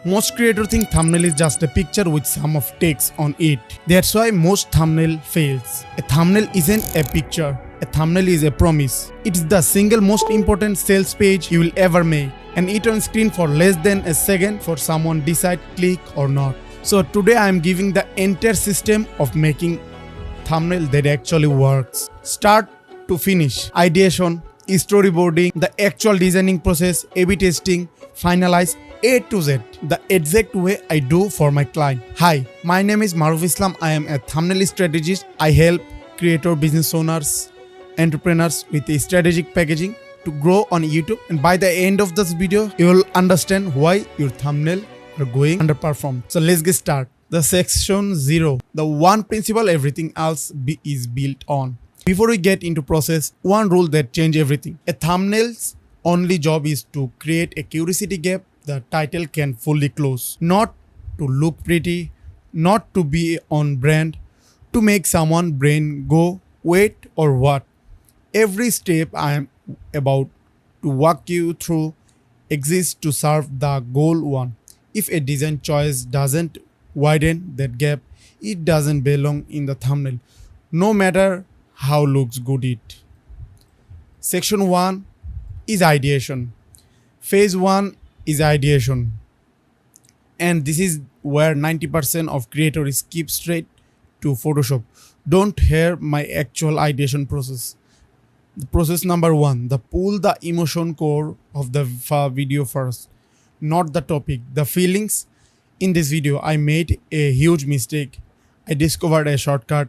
Most creators think thumbnail is just a picture with some of text on it. That's why most thumbnail fails. A thumbnail isn't a picture. A thumbnail is a promise. It's the single most important sales page you will ever make, and it on screen for less than a second for someone decide click or not. So today I am giving the entire system of making thumbnail that actually works. Start to finish. Ideation, storyboarding, the actual designing process, A/B testing, finalize A to Z, the exact way I do for my client. Hi, my name is Maruf Islam. I am a thumbnail strategist. I help creator business owners, entrepreneurs with a strategic packaging to grow on YouTube. And by the end of this video, you will understand why your thumbnail are going underperformed. So let's get started. The section 0, the one principle everything else is built on. Before we get into process, one rule that change everything. A thumbnail's only job is to create a curiosity gap the title can fully close. Not to look pretty, not to be on brand, to make someone brain go, wait or what. Every step I am about to walk you through exists to serve the goal one. If a design choice doesn't widen that gap, it doesn't belong in the thumbnail, no matter how looks good it. Section 1 is ideation. Phase 1 is ideation. And this is where 90% of creators skip straight to Photoshop. Don't hear my actual ideation process. The process number 1, the pull the emotion core of the video first, not the topic, the feelings. In this video, I made a huge mistake. I discovered a shortcut,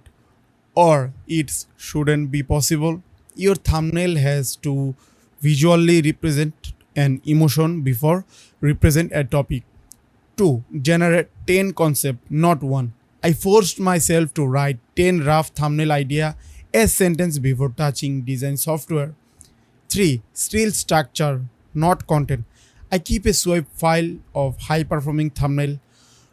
or it shouldn't be possible. Your thumbnail has to visually represent an emotion before represent a topic. 2. Generate 10 concepts, not one. I forced myself to write 10 rough thumbnail idea a sentence before touching design software. 3. Still structure, not content. I keep a swipe file of high performing thumbnail,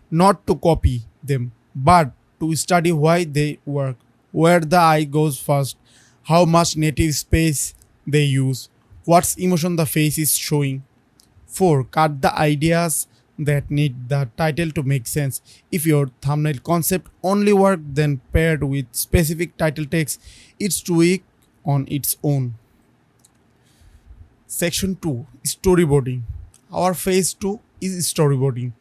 not to copy them, but to study why they work, where the eye goes first, how much native space they use, what's emotion the face is showing. 4. Cut the ideas that need the title to make sense. If your thumbnail concept only work then paired with specific title text, it's too weak on its own. Section 2, storyboarding. Our phase 2 is storyboarding.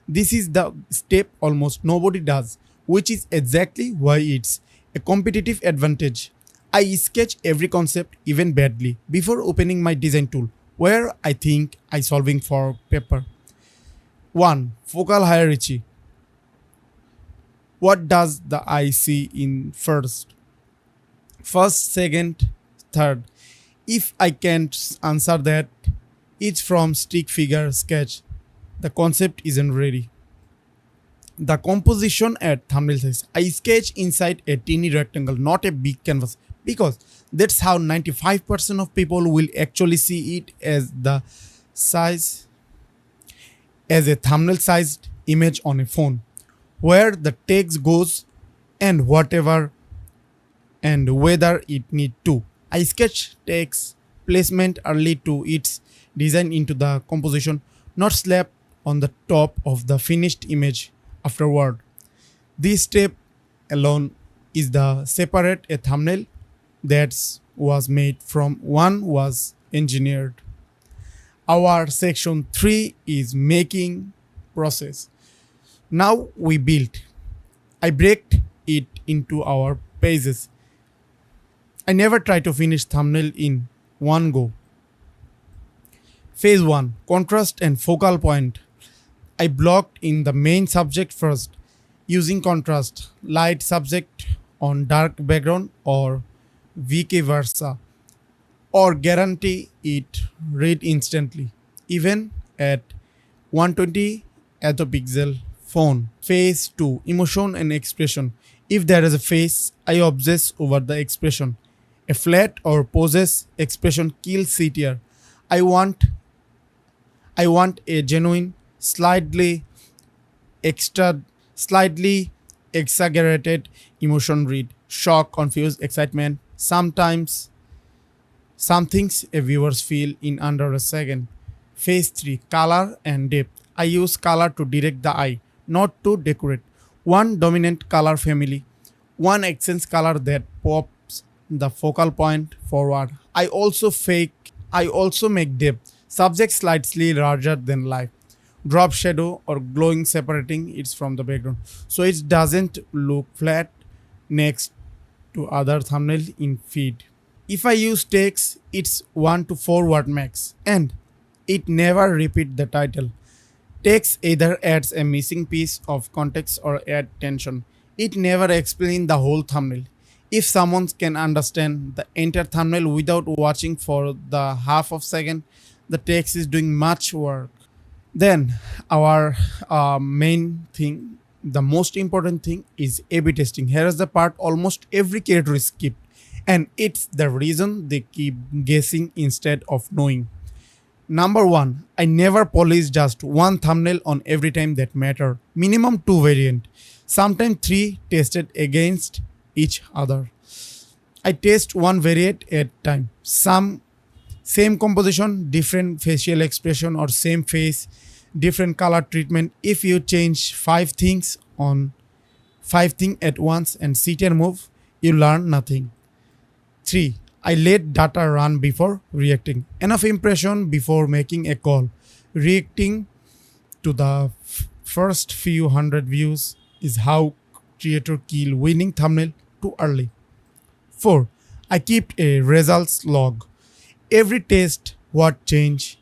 This is the step almost nobody does, which is exactly why it's a competitive advantage. I sketch every concept, even badly, before opening my design tool, where I think I solving for paper. 1. Focal hierarchy. What does the eye see in first? First, second, third. If I can't answer that, it's from stick figure sketch. The concept isn't ready. The composition at thumbnail size. I sketch inside a teeny rectangle, not a big canvas, because that's how 95% of people will actually see it as the size as a thumbnail sized image on a phone, where the text goes and whatever and whether it need to. I sketch text placement early to its design into the composition, not slap on the top of the finished image afterward. This step alone is the separate a thumbnail that was made from one was engineered. Our section 3 is making process. Now we built. I break it into our pages. I never try to finish thumbnail in one go. Phase 1, contrast and focal point. I blocked in the main subject first, using contrast, light subject on dark background or vice versa, or guarantee it read instantly, even at 120 pixel phone. Phase 2, emotion and expression. If there is a face, I obsess over the expression. A flat or poses expression kills CTR. I want a genuine, slightly exaggerated emotion read. Shock, confused, excitement. Sometimes some things a viewers feel in under a second. Phase 3, color and depth. I use color to direct the eye, not to decorate. One dominant color family, one accent color that pops the focal point forward. I also make depth, subject slightly larger than life. Drop shadow or glowing separating it from the background. So it doesn't look flat next to other thumbnail in feed. If I use text, it's 1 to 4 word max and it never repeat the title. Text either adds a missing piece of context or add tension. It never explains the whole thumbnail. If someone can understand the entire thumbnail without watching for the half of second, the text is doing much work. Then our main thing, the most important thing is A/B testing. Here is the part almost every creator is skipped, and it's the reason they keep guessing instead of knowing. Number one, I never polish just one thumbnail on every time that matter. Minimum two variant, sometimes three tested against each other. I test one variant at time. Some same composition, different facial expression, or same face, different color treatment. If you change five things at once and sit and move, you learn nothing. 3. I let data run before reacting. Enough impression before making a call. Reacting to the first few hundred views is how creator kill winning thumbnail too early. 4. I keep a results log. Every test, what change,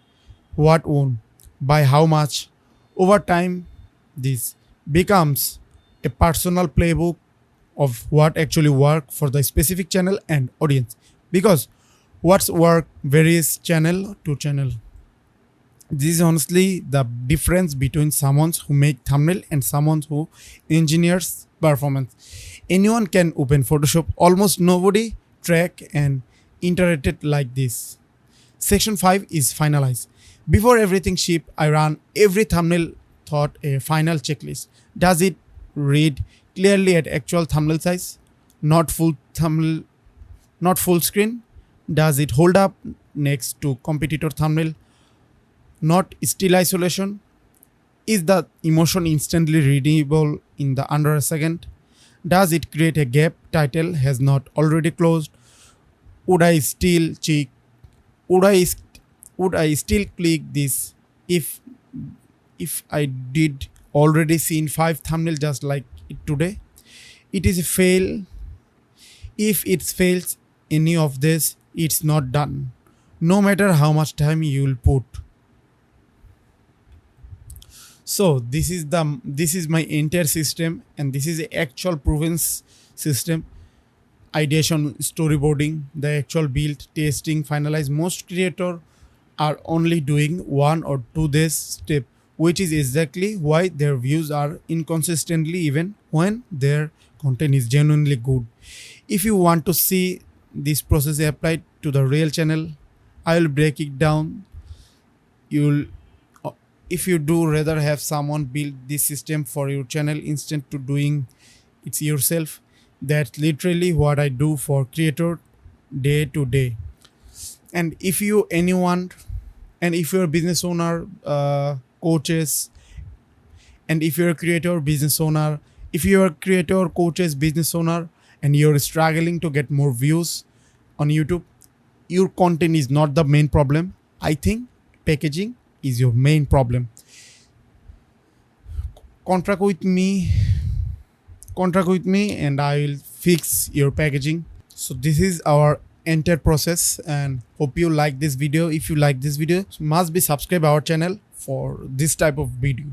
what won, by how much. Over time, this becomes a personal playbook of what actually work for the specific channel and audience. Because what's work varies channel to channel. This is honestly the difference between someone who make thumbnail and someone who engineers performance. Anyone can open Photoshop, almost nobody track and iterate it like this. Section 5 is finalize. Before everything ship, I run every thumbnail thought a final checklist. Does it read clearly at actual thumbnail size? Not full screen? Does it hold up next to competitor thumbnail? Not still isolation? Is the emotion instantly readable in the under a second? Does it create a gap title has not already closed? Would I still check? Would I still click this if I did already seen 5 thumbnails just like it today? It is a fail. If it fails any of this, it's not done. No matter how much time you'll put. So this is my entire system, and this is the actual proven system. Ideation, storyboarding, the actual build, testing, finalize. Most creators are only doing 1 or 2 days step, which is exactly why their views are inconsistently even when their content is genuinely good. If you want to see this process applied to the real channel, I will break it down. If you do rather have someone build this system for your channel instead to doing it yourself, that's literally what I do for creator day to day. And if you're a business owner, coaches, and if you're a creator, business owner, if you're a creator, coaches, business owner, and you're struggling to get more views on YouTube, your content is not the main problem. I think packaging is your main problem. Contract with me and I will fix your packaging. So this is our entire process, and hope you like this video. If you like this video, must be subscribe our channel for this type of video.